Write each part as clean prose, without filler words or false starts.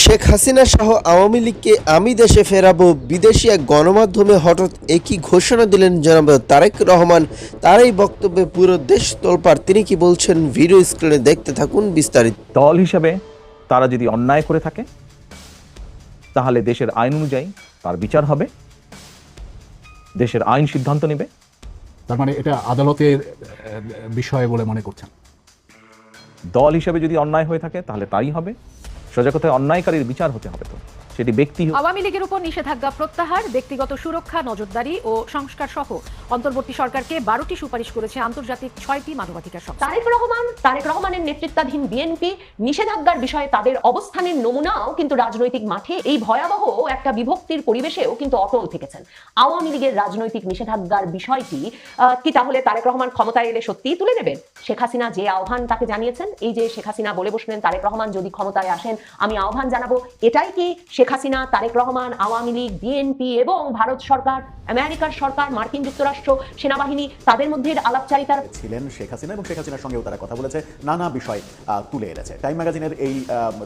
শেখ হাসিনা সহ আওয়ামী লীগকে আমি দেশে ফেরাবো বিদেশি এক গণমাধ্যমে হঠাৎ একই ঘোষণা দিলেন জনাব তারেক রহমান। তার এই বক্তব্যে পুরো দেশ তোলপাড়। তিনি কি বলছেন ভিডিও স্ক্রিনে দেখতে থাকুন বিস্তারিত। দল হিসেবে তারা যদি অন্যায় করে থাকে তাহলে দেশের আইন অনুযায়ী তার বিচার হবে, দেশের আইন সিদ্ধান্ত নেবে। তার মানে এটা আদালতের বিষয় বলে মনে করছেন? দল হিসেবে যদি অন্যায় হয়ে থাকে তাহলে তাই হবে। সোজা কথায় অন্যায়কারীর বিচার হতে হবে, তো সেটি ব্যক্তি হোক। আওয়ামী লীগের উপর নিষেধাজ্ঞা প্রত্যাহার, ব্যক্তিগত সুরক্ষা, নজরদারি ও সংস্কার সহ অন্তর্বর্তী সরকারকে 12টি সুপারিশ করেছে আন্তর্জাতিক 6টি মানবাধিকার সংস্থা। তারেক রহমানের নেতৃত্বাধীন বিএনপি নিষেধাজ্ঞার বিষয়ে তাদের অবস্থানের নমুনাও কিন্তু রাজনৈতিক মাঠে এই ভয়াবহ একটা বিভক্তির পরিবেশেও কিন্তু অটল থেকেছেন। আওয়ামী লীগের রাজনৈতিক নিষেধাজ্ঞার বিষয়টি কি তাহলে তারেক রহমান ক্ষমতায় এলে সত্যিই তুলে নেবেন? শেখ হাসিনা যে আহ্বান তাকে জানিয়েছেন, এই যে শেখ হাসিনা বলে বসলেন তারেক রহমান যদি ক্ষমতায় আসেন আমি আহ্বান জানাবো, এটাই কি শেখ হাসিনা, তারেক রহমান, আওয়ামী লীগ, বিএনপি এবং ভারত সরকার, আমেরিকার সরকার, মার্কিন যুক্তরাষ্ট্র, সেনাবাহিনী তাদের মধ্যে আলাপচারিতার ছিলেন শেখ হাসিনা এবং শেখ হাসিনার সঙ্গেও তারা কথা বলেছে, নানা বিষয় তুলে এনেছে। টাইম ম্যাগাজিনের এই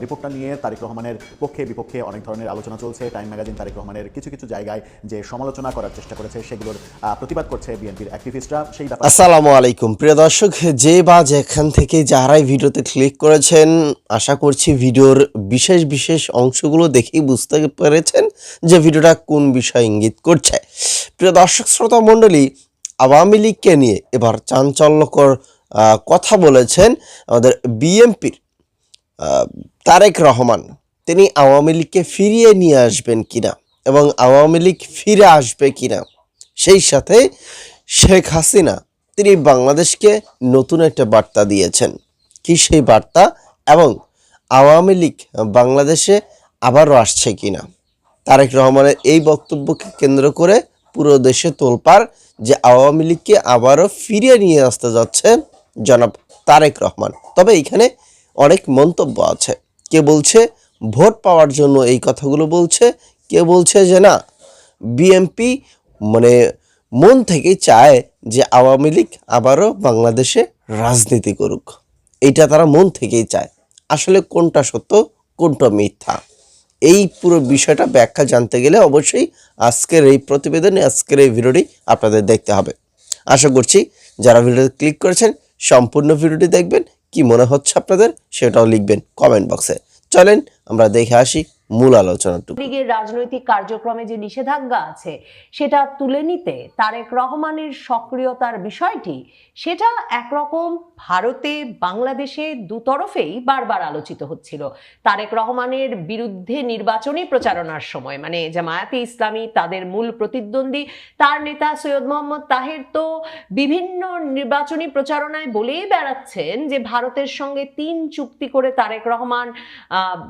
রিপোর্টটা নিয়ে তারেক রহমানের পক্ষে বিপক্ষে অনেক ধরনের আলোচনা চলছে। টাইম ম্যাগাজিন তারেক রহমানের কিছু কিছু জায়গায় যে সমালোচনা করার চেষ্টা করেছে সেগুলোর প্রতিবাদ করছে বিএনপির অ্যাক্টিভিস্টরা। সেই ব্যাপারে আসসালামু আলাইকুম প্রিয় দর্শক, যে বা যেখান থেকে যারাই ভিডিওতে ক্লিক করেছেন, আশা করছি ভিডিওর বিশেষ বিশেষ অংশগুলো দেখেই বুঝতে পেরেছেন যে ভিডিওটা কোন বিষয় ইঙ্গিত করছে। প্রিয় দর্শক শ্রোতা মণ্ডলী, আওয়ামী লীগকে নিয়ে এবার চাঞ্চল্যকর কথা বলেছেন আমাদের বিএনপির তারেক রহমান। তিনি আওয়ামী লীগকে ফিরিয়ে নিয়ে আসবেন কিনা এবং আওয়ামী লীগ ফিরে আসবে কিনা, সেই সাথে শেখ হাসিনা তিনি বাংলাদেশকে নতুন একটা বার্তা দিয়েছেন। কি সেই বার্তা এবং আওয়ামী লীগ বাংলাদেশে আবারও আসছে কিনা, তারেক রহমানের এই বক্তব্যকে কেন্দ্র করে পুরো দেশে তোলপাড় যে আওয়ামী লীগকে আবারও ফিরিয়ে নিয়ে আসতে যাচ্ছে জনাব তারেক রহমান। তবে এখানে অনেক মন্তব্য আছে। কে বলছে ভোট পাওয়ার জন্য এই কথাগুলো বলছে, কে বলছে যে না বিএনপি মন থেকে চায় যে আওয়ামী লীগ আবারও বাংলাদেশে রাজনীতি করুক। এইটা তারা মন থেকেই চায়। আসলে কোনটা সত্য কোনটা মিথ্যা, এই পুরো বিষয়টা ব্যাখ্যা জানতে গেলে অবশ্যই আজকের এই প্রতিবেদনে, আজকের এই ভিডিওটি আপনাদের দেখতে হবে। আশা করছি যারা ভিডিওতে ক্লিক করেছেন সম্পূর্ণ ভিডিওটি দেখবেন। কি মনে হচ্ছে আপনাদের সেটাও লিখবেন কমেন্ট বক্সে। চলেন আমরা দেখে আসি মূল আলোচনাটুকু। লীগের রাজনৈতিক কার্যক্রমে যে নিষেধাজ্ঞা আছে সেটা তুলে নিতে তারেক রহমানের সক্রিয়তার বিষয়টি, সেটা একরকম ভারতে বাংলাদেশে দুতরফেই বারবার আলোচিত হচ্ছিল। তারেক রহমানের বিরুদ্ধে নির্বাচনী প্রচারণার সময় জামায়াতে ইসলামী, তাদের মূল প্রতিদ্বন্দ্বী, তার নেতা সৈয়দ মোহাম্মদ তাহের তো বিভিন্ন নির্বাচনী প্রচারণায় বলেই বেড়াচ্ছেন যে ভারতের সঙ্গে 3 চুক্তি করে তারেক রহমান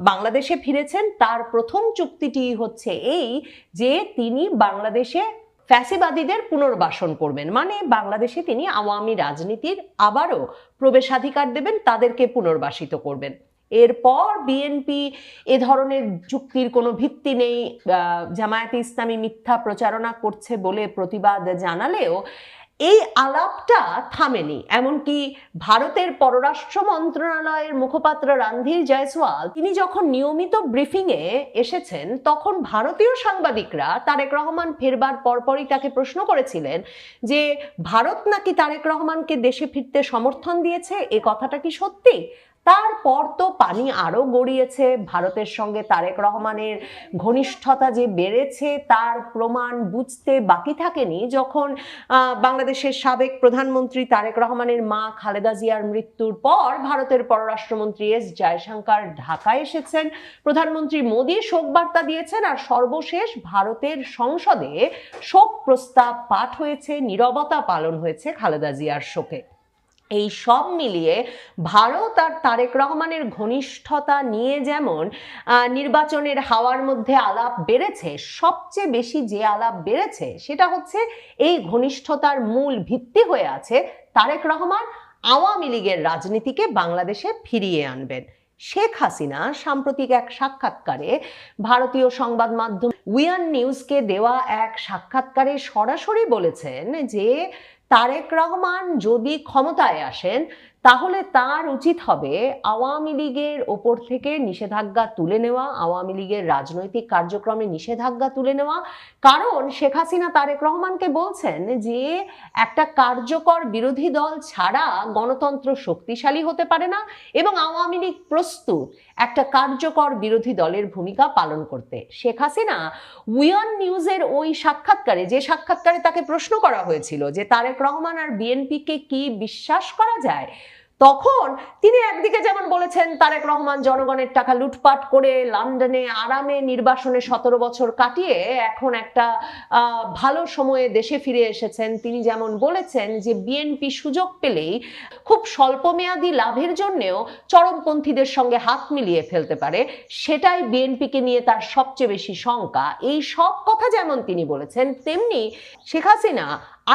বাংলাদেশে ফিরেছেন। তার প্রথম চুক্তিটি হচ্ছে এই যে তিনি বাংলাদেশে ফ্যাসিবাদীদের পুনর্বাসন করবেন, বাংলাদেশে তিনি আওয়ামী রাজনীতির আবারও প্রবেশাধিকার দেবেন, তাদেরকে পুনর্বাসিত করবেন। এরপর বিএনপি এ ধরনের যুক্তির কোনো ভিত্তি নেই, জামায়াতে ইসলামী মিথ্যা প্রচারণা করছে বলে প্রতিবাদ জানালেও এই আলাপটা থামেনি। এমনকি ভারতের পররাষ্ট্র মন্ত্রণালয়ের মুখপাত্র রণধীর জয়সওয়াল তিনি যখন নিয়মিত ব্রিফিংয়ে এসেছেন তখন ভারতীয় সাংবাদিকরা তারেক রহমান ফেরবার পরপরই তাকে প্রশ্ন করেছিলেন যে ভারত নাকি তারেক রহমানকে দেশে ফিরতে সমর্থন দিয়েছে, এ কথাটা কি সত্যি? তারপর তো পানি আরো গড়িয়েছে। ভারতের সঙ্গে তারেক রহমানের ঘনিষ্ঠতা যে বেড়েছে তার প্রমাণ বুঝতে বাকি থাকেনি যখন বাংলাদেশের সাবেক প্রধানমন্ত্রী তারেক রহমানের মা খালেদা জিয়ার মৃত্যুর পর ভারতের পররাষ্ট্রমন্ত্রী এস জয়শঙ্কর ঢাকায় এসেছেন, প্রধানমন্ত্রী মোদী শোক বার্তা দিয়েছেন, আর সর্বশেষ ভারতের সংসদে শোক প্রস্তাব পাঠ হয়েছে, নীরবতা পালন হয়েছে খালেদা জিয়ার শোকে। এই সব মিলিয়ে ভারত আর তারেক রহমানের ঘনিষ্ঠতা নিয়ে যেমন নির্বাচনের হাওয়ার মধ্যে আলাপ বেড়েছে, সবচেয়ে বেশি যে আলাপ বেড়েছে সেটা হচ্ছে এই ঘনিষ্ঠতার মূল ভিত্তি হয়ে আছে তারেক রহমান আওয়ামী লীগের রাজনীতিকে বাংলাদেশে ফিরিয়ে আনবেন। শেখ হাসিনা সাম্প্রতিক এক সাক্ষাৎকারে, ভারতীয় সংবাদ মাধ্যম উইয়ান নিউজকে দেওয়া এক সাক্ষাৎকারে সরাসরি বলেছেন যে তারেক রহমান যদি ক্ষমতায় আসেন তাহলে তার উচিত হবে আওয়ামী লীগের ওপর থেকে নিষেধাজ্ঞা তুলে নেওয়া, আওয়ামী লীগের রাজনৈতিক কার্যক্রমে নিষেধাজ্ঞা তুলে নেওয়া। কারণ শেখ হাসিনা তারেক রহমানকে বলছেন যে একটা কার্যকর বিরোধী দল ছাড়া গণতন্ত্র শক্তিশালী হতে পারে না এবং আওয়ামী লীগ প্রস্তুত একটা কার্যকর বিরোধী দলের ভূমিকা পালন করতে। শেখ হাসিনা উইয়ন নিউজের ওই সাক্ষাৎকারে, যে সাক্ষাৎকারে তাকে প্রশ্ন করা হয়েছিল যে তারেক রহমান আর বিএনপিকে কি বিশ্বাস করা যায়, তখন তিনি একদিকে যেমন বলেছেন তারেক রহমান জনগণের টাকা লুটপাট করে লন্ডনে আরামে নির্বাসনে 17 বছর কাটিয়ে এখন একটা ভালো সময়ে দেশে ফিরে এসেছেন। তিনি যেমন বলেছেন যে বিএনপি সুযোগ পেলেই খুব স্বল্পমেয়াদী লাভের জন্যেও চরমপন্থীদের সঙ্গে হাত মিলিয়ে ফেলতে পারে, সেটাই বিএনপিকে নিয়ে তার সবচেয়ে বেশি শঙ্কা। এই সব কথা যেমন তিনি বলেছেন, তেমনি Sheikh Hasina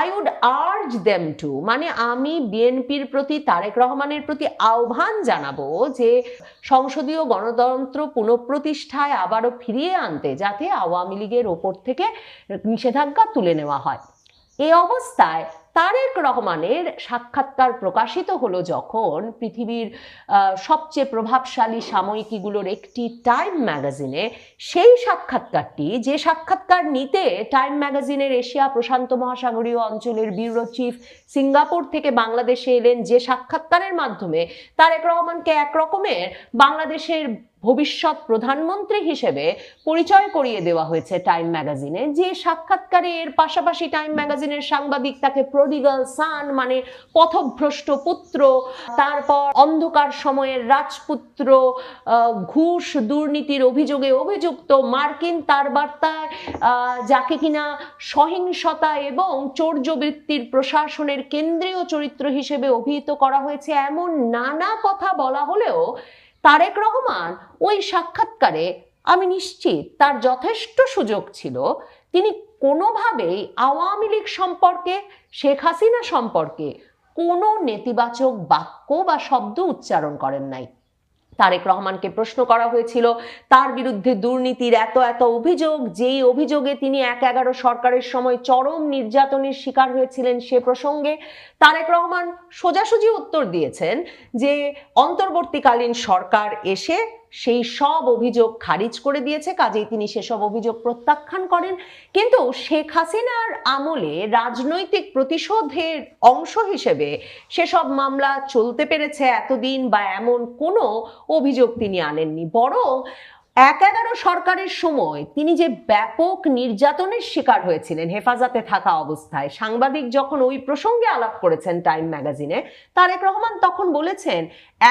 I would urge them to, মানে আমি বিএনপির প্রতি, তারেক রহমানের প্রতি আহ্বান জানাবো যে সংসদীয় গণতন্ত্র পুনঃপ্রতিষ্ঠায় আবারও ফিরিয়ে আনতে যাতে আওয়ামী লীগের ওপর থেকে নিষেধাজ্ঞা তুলে নেওয়া হয়। এই অবস্থায় তারেক রহমানের সাক্ষাৎকার প্রকাশিত হলো যখন পৃথিবীর সবচেয়ে প্রভাবশালী সাময়িকীগুলোর একটি টাইম ম্যাগাজিনে, সেই সাক্ষাৎকারটি, যে সাক্ষাৎকার নিতে টাইম ম্যাগাজিনের এশিয়া প্রশান্ত মহাসাগরীয় অঞ্চলের ব্যুরো চিফ সিঙ্গাপুর থেকে বাংলাদেশে এলেন, যে সাক্ষাৎকারের মাধ্যমে তারেক রহমানকে একরকমের বাংলাদেশের ভবিষ্যৎ প্রধানমন্ত্রী হিসেবে পরিচয় করিয়ে দেওয়া হয়েছে টাইম ম্যাগাজিনে, যে সাক্ষাৎকারে এর পাশাপাশি টাইম ম্যাগাজিনের সাংবাদিক তাকে প্রডিগাল সান মানে পথভ্রষ্ট পুত্র, তারপর অন্ধকার সময়ের রাজপুত্র, ঘুষ দুর্নীতির অভিযোগে অভিযুক্ত, মার্কিন তার বার্তায় যাকে কিনা সহিংসতা এবং চৌর্যবৃত্তির প্রশাসনের কেন্দ্রীয় চরিত্র হিসেবে অভিহিত করা হয়েছে, এমন নানা কথা বলা হলেও তারেক রহমান ওই সাক্ষাৎকারে, আমি নিশ্চিত তার যথেষ্ট সুযোগ ছিল, তিনি কোনোভাবেই আওয়ামী লীগ সম্পর্কে, শেখ হাসিনা সম্পর্কে কোনো নেতিবাচক বাক্য বা শব্দ উচ্চারণ করেন নাই। তারেক রহমানকে প্রশ্ন করা হয়েছিল তার বিরুদ্ধে দুর্নীতির এত এত অভিযোগ, যেই অভিযোগে তিনি ১/১১ সরকারের সময় চরম নির্যাতনের শিকার হয়েছিলেন, সে প্রসঙ্গে তারেক রহমান সোজাসুজি উত্তর দিয়েছেন যে অন্তর্বর্তীকালীন সরকার এসে সেই সব অভিযোগ খারিজ করে দিয়েছে, কাজেই তিনি সেসব অভিযোগ প্রত্যাখ্যান করেন। কিন্তু শেখ হাসিনার আমলে রাজনৈতিক প্রতিশোধের অংশ হিসেবে সেসব মামলা চলতে পেরেছে এতদিন, বা এমন কোনো অভিযোগ তিনি আনেননি। বরং ১/১১ সরকারের সময় তিনি যে ব্যাপক নির্যাতনের শিকার হয়েছিলেন হেফাজতে থাকা অবস্থায়, সাংবাদিক যখন ওই প্রসঙ্গে আলাপ করেছেন টাইম ম্যাগাজিনে, তারেক রহমান তখন বলেছেন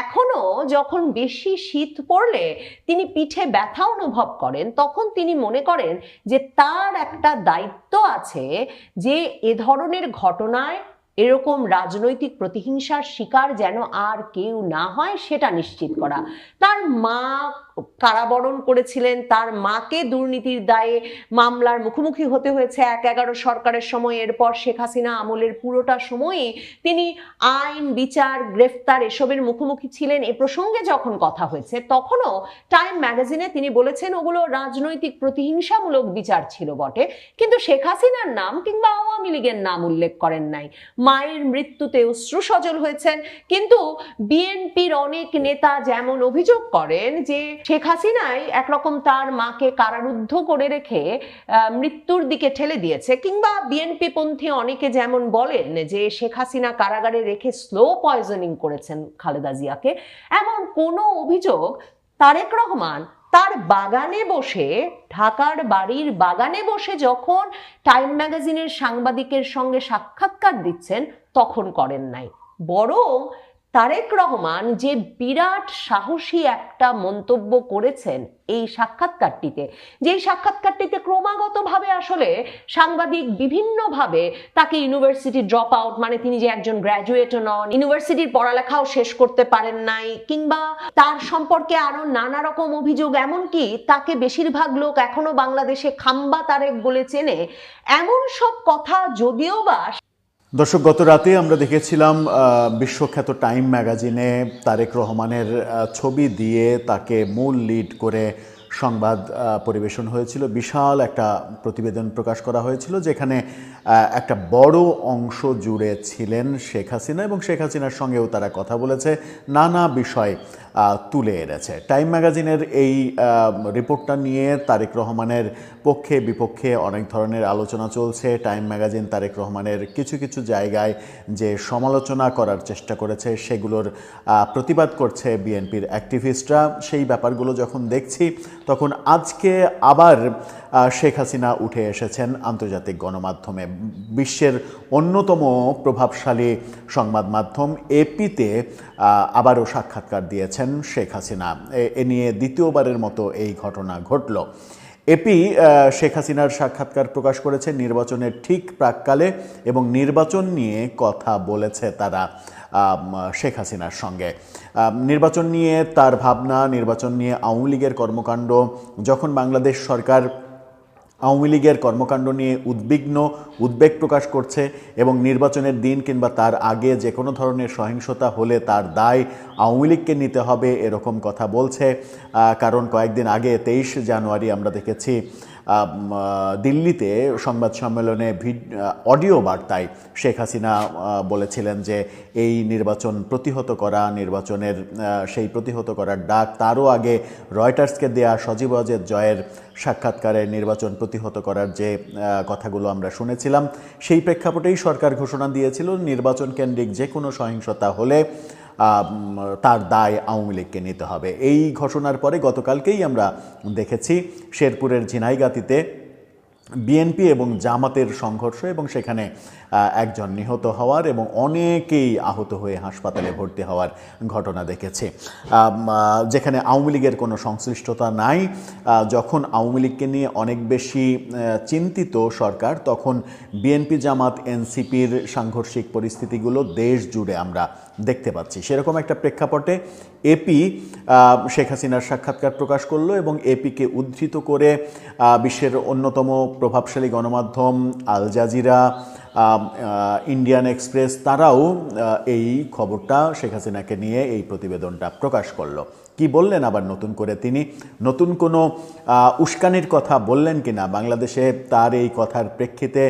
এখনো যখন বেশি শীত পড়লে তিনি পিঠে ব্যথা অনুভব করেন, তখন তিনি মনে করেন যে তার একটা দায়িত্ব আছে যে এ ধরনের ঘটনায় এরকম রাজনৈতিক প্রতিহিংসার শিকার যেন আর কেউ না হয় সেটা নিশ্চিত করা। তার মা কারাবরণ করেছিলেন, তার মাকে দুর্নীতির দায়ে মামলার মুখোমুখি হতে হয়েছে ১/১১ সরকারের সময়। এরপর শেখ হাসিনা আমলের পুরোটা সময়ই তিনি আইন, বিচার, গ্রেফতার এসবের মুখোমুখি ছিলেন। এ প্রসঙ্গে যখন কথা হয়েছে তখনও টাইম ম্যাগাজিনে তিনি বলেছেন ওগুলো রাজনৈতিক প্রতিহিংসামূলক বিচার ছিল বটে, কিন্তু শেখ হাসিনার নাম কিংবা আওয়ামী লীগের নাম উল্লেখ করেন নাই। মায়ের মৃত্যুতে অশ্রুসজল হয়েছেন, কিন্তু বিএনপির অনেক নেতা যেমন অভিযোগ করেন যে শেখ হাসিনাই একরকম তার মাকে কারারুদ্ধ করে রেখে মৃত্যুর দিকে ঠেলে দিয়েছে, কিংবা বিএনপি পন্থী অনেকে যেমন বলেন যে শেখ হাসিনা কারাগারে রেখে স্লো পয়জনিং করেছেন খালেদা জিয়াকে, এমন কোনো অভিযোগ তারেক রহমান তার বাগানে বসে, ঢাকার বাড়ির বাগানে বসে যখন টাইম ম্যাগাজিনের সাংবাদিকের সঙ্গে সাক্ষাৎকার দিচ্ছেন তখন করেন নাই। বরং তারেক রহমান যে বিরাট সাহসী একটা মন্তব্য করেছেন এই সাক্ষাৎকারটিতে, যেই সাক্ষাৎকারটিতে ক্রমাগতভাবে আসলে সাংবাদিক বিভিন্নভাবে তাকে ইউনিভার্সিটি ড্রপ আউট, মানে তিনি যে একজন গ্র্যাজুয়েটও নন, ইউনিভার্সিটির পড়ালেখাও শেষ করতে পারেন নাই, কিংবা তার সম্পর্কে আরো নানা রকম অভিযোগ, এমনকি তাকে বেশিরভাগ লোক এখনো বাংলাদেশে খাম্বা তারেক বলে চেনে, এমন সব কথা যদিও বা। দর্শক, গত রাতে আমরা দেখেছিলাম বিশ্বখ্যাত টাইম ম্যাগাজিনে তারেক রহমানের ছবি দিয়ে তাকে মূল লিড করে সংবাদ পরিবেশন হয়েছিল, বিশাল একটা প্রতিবেদন প্রকাশ করা হয়েছিল, যেখানে একটা বড় অংশ জুড়ে ছিলেন শেখ হাসিনা এবং শেখ হাসিনার সঙ্গেও তারা কথা বলেছে, নানা বিষয় তুলে এনেছে। টাইম ম্যাগাজিনের এই রিপোর্টটা নিয়ে তারেক রহমানের পক্ষে বিপক্ষে অনেক ধরনের আলোচনা চলছে। টাইম ম্যাগাজিন তারেক রহমানের কিছু কিছু জায়গায় যে সমালোচনা করার চেষ্টা করেছে সেগুলোর প্রতিবাদ করছে বিএনপির অ্যাক্টিভিস্টরা। সেই ব্যাপারগুলো যখন দেখছি তখন আজকে আবার শেখ হাসিনা উঠে এসেছেন আন্তর্জাতিক গণমাধ্যমে। বিশ্বের অন্যতম প্রভাবশালী সংবাদ মাধ্যম এপিতে আবারও সাক্ষাৎকার দিয়েছেন শেখ হাসিনা। এ নিয়ে দ্বিতীয়বারের মতো এই ঘটনা ঘটল। এপি শেখ হাসিনার সাক্ষাৎকার প্রকাশ করেছে নির্বাচনের ঠিক প্রাককালে এবং নির্বাচন নিয়ে কথা বলেছে তারা শেখ হাসিনার সঙ্গে। নির্বাচন নিয়ে তার ভাবনা, নির্বাচন নিয়ে আওয়ামী লীগের কর্মকাণ্ড, যখন বাংলাদেশ সরকার আওয়ামী লীগের কর্মকাণ্ড নিয়ে উদ্বেগ প্রকাশ করছে এবং নির্বাচনের দিন কিংবা তার আগে যে কোনো ধরনের সহিংসতা হলে তার দায় আওয়ামী লীগকে নিতে হবে এরকম কথা বলছে। কারণ কয়েকদিন আগে 23 জানুয়ারি আমরা দেখেছি দিল্লিতে সংবাদ সম্মেলনে অডিও বার্তায় শেখ হাসিনা বলেছিলেন যে এই নির্বাচন প্রতিহত করা, নির্বাচনের সেই প্রতিহত করার ডাক, তারও আগে রয়টার্সকে দেয়া সজীব ওয়াজেদ জয়ের সাক্ষাৎকারে নির্বাচন প্রতিহত করার যে কথাগুলো আমরা শুনেছিলাম, সেই প্রেক্ষাপটেই সরকার ঘোষণা দিয়েছিল নির্বাচন কেন্দ্রিক যে কোনো সহিংসতা হলে তার দায় আওয়ামী লীগকে নিতে হবে। এই ঘোষণার পরে গতকালকেই আমরা দেখেছি শেরপুরের ঝিনাইগাতিতে বিএনপি এবং জামাতের সংঘর্ষ এবং সেখানে একজন নিহত হওয়ার এবং অনেকেই আহত হয়ে হাসপাতালে ভর্তি হওয়ার ঘটনা দেখেছি, যেখানে আওয়ামী লীগের কোনো সংশ্লিষ্টতা নাই। যখন আওয়ামী লীগকে নিয়ে অনেক বেশি চিন্তিত সরকার, তখন বিএনপি জামাত এনসিপির সাংঘর্ষিক পরিস্থিতিগুলো দেশ জুড়ে আমরা দেখতে পাচ্ছি। সেরকম একটা প্রেক্ষাপটে এপি শেখ হাসিনার সাক্ষাৎকার প্রকাশ করলো এবং এপিকে উদ্ধৃত করে বিশ্বের অন্যতম প্রভাবশালী গণমাধ্যম আল জাজিরা, ইন্ডিয়ান এক্সপ্রেস, তারাও এই খবরটা শেখ হাসিনাকে নিয়ে এই প্রতিবেদনটা প্রকাশ করলো। কি বললেন আবার নতুন করে তিনি? নতুন কোনো উস্কানির কথা বললেন কিনা? বাংলাদেশে তার এই কথার প্রেক্ষিতে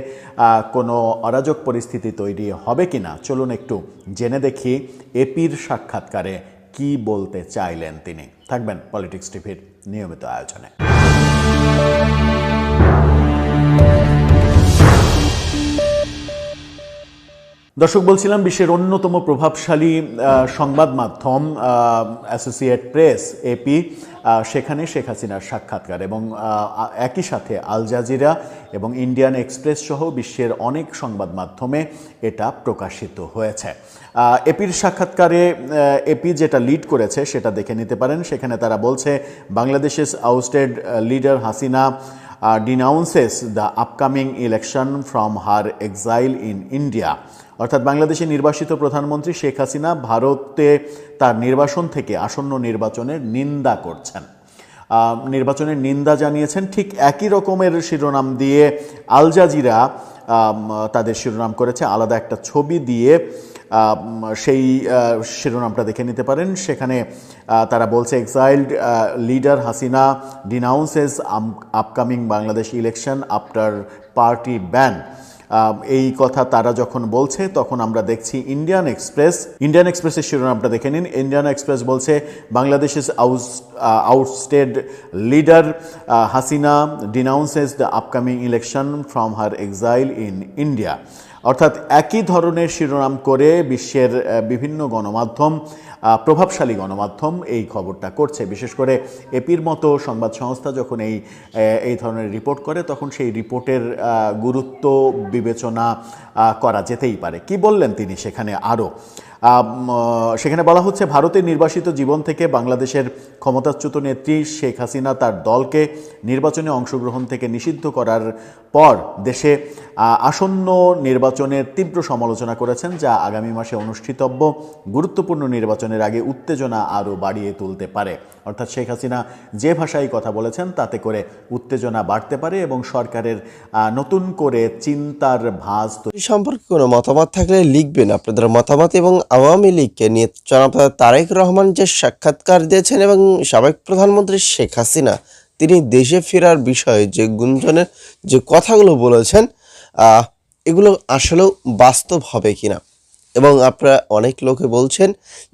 কোনো অরাজক পরিস্থিতি তৈরি হবে কিনা? চলুন একটু জেনে দেখি এপির সাক্ষাৎকারে কি বলতে চাইলেন তিনি। থাকবেন পলিটিক্স টিভির নিয়মিত আয়োজনে। দর্শক, বলছিলাম বিশ্বের অন্যতম প্রভাবশালী সংবাদ মাধ্যম অ্যাসোসিয়েট প্রেস এপি, সেখানে শেখ হাসিনার সাক্ষাৎকার এবং একই সাথে আল জাজিরা এবং ইন্ডিয়ান এক্সপ্রেস সহ বিশ্বের অনেক সংবাদ মাধ্যমে এটা প্রকাশিত হয়েছে। এপির সাক্ষাৎকারে এপি যেটা লিড করেছে সেটা দেখে নিতে পারেন। সেখানে তারা বলছে, বাংলাদেশের ousted leader Hasina denounces the upcoming election from her exile in India। অর্থাৎ বাংলাদেশে নির্বাসিত প্রধানমন্ত্রী শেখ হাসিনা ভারতে তার নির্বাসন থেকে আসন্ন নির্বাচনের নিন্দা করছেন, নির্বাচনের নিন্দা জানিয়েছেন। ঠিক একই রকমের শিরোনাম দিয়ে আল জাজিরা তাদের শিরোনাম করেছে, আলাদা একটা ছবি দিয়ে। সেই শিরোনামটা দেখে নিতে পারেন। সেখানে তারা বলছে, exiled leader Hasina denounces upcoming Bangladesh election after party ban. এই কথা তারা যখন বলছে তখন আমরা দেখছি ইন্ডিয়ান এক্সপ্রেসের শিরোনামটা দেখে নিন। ইন্ডিয়ান এক্সপ্রেস বলছে, বাংলাদেশের ousted leader Hasina denounces the upcoming election from her exile in India. অর্থাৎ একই ধরনের শিরোনাম করে বিশ্বের বিভিন্ন গণমাধ্যম, প্রভাবশালী গণমাধ্যম এই খবরটা করছে। বিশেষ করে এপির মতো সংবাদ সংস্থা যখন এই ধরনের রিপোর্ট করে তখন সেই রিপোর্টের গুরুত্ব বিবেচনা করা যেতেই পারে। কি বললেন তিনি সেখানে আরও? সেখানে বলা হচ্ছে, ভারতের নির্বাসিত জীবন থেকে বাংলাদেশের ক্ষমতাচ্যুত নেত্রী শেখ হাসিনা তার দলকে নির্বাচনে অংশগ্রহণ থেকে নিষিদ্ধ করার পর দেশে আসন্ন নির্বাচনের তীব্র সমালোচনা করেছেন, যা আগামী মাসে অনুষ্ঠিতব্য গুরুত্বপূর্ণ নির্বাচনের আগে উত্তেজনা আরও বাড়িয়ে তুলতে পারে। অর্থাৎ শেখ হাসিনা যে ভাষায় কথা বলেছেন তাতে করে উত্তেজনা বাড়তে পারে এবং সরকারের নতুন করে চিন্তার ভাঁজ সম্পর্কে কোনো মতামত থাকলে লিখবেন আপনাদের মতামত। এবং আওয়ামী লীগকে নিয়ে জনাব তারেক রহমান যে সাক্ষাৎকার দিয়েছেন এবং সাবেক প্রধানমন্ত্রী শেখ হাসিনা তিনি দেশে ফেরার বিষয়ে যে গুঞ্জনের যে কথাগুলো বলেছেন এগুলো আসলেও বাস্তব হবে কিনা, এবং আপনারা অনেক লোকে বলছেন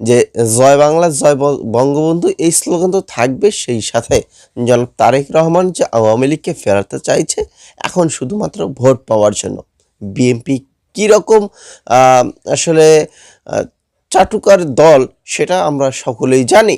যে জয় বাংলা জয় বঙ্গবন্ধু এই স্লোগান তো থাকবে, সেই সাথে জনাব তারেক রহমান যে আওয়ামী লীগকে ফেরাতে চাইছে এখন শুধুমাত্র ভোট পাওয়ার জন্য। বিএনপি কীরকম আসলে চাটুকার দল সেটা আমরা সকলেই জানি।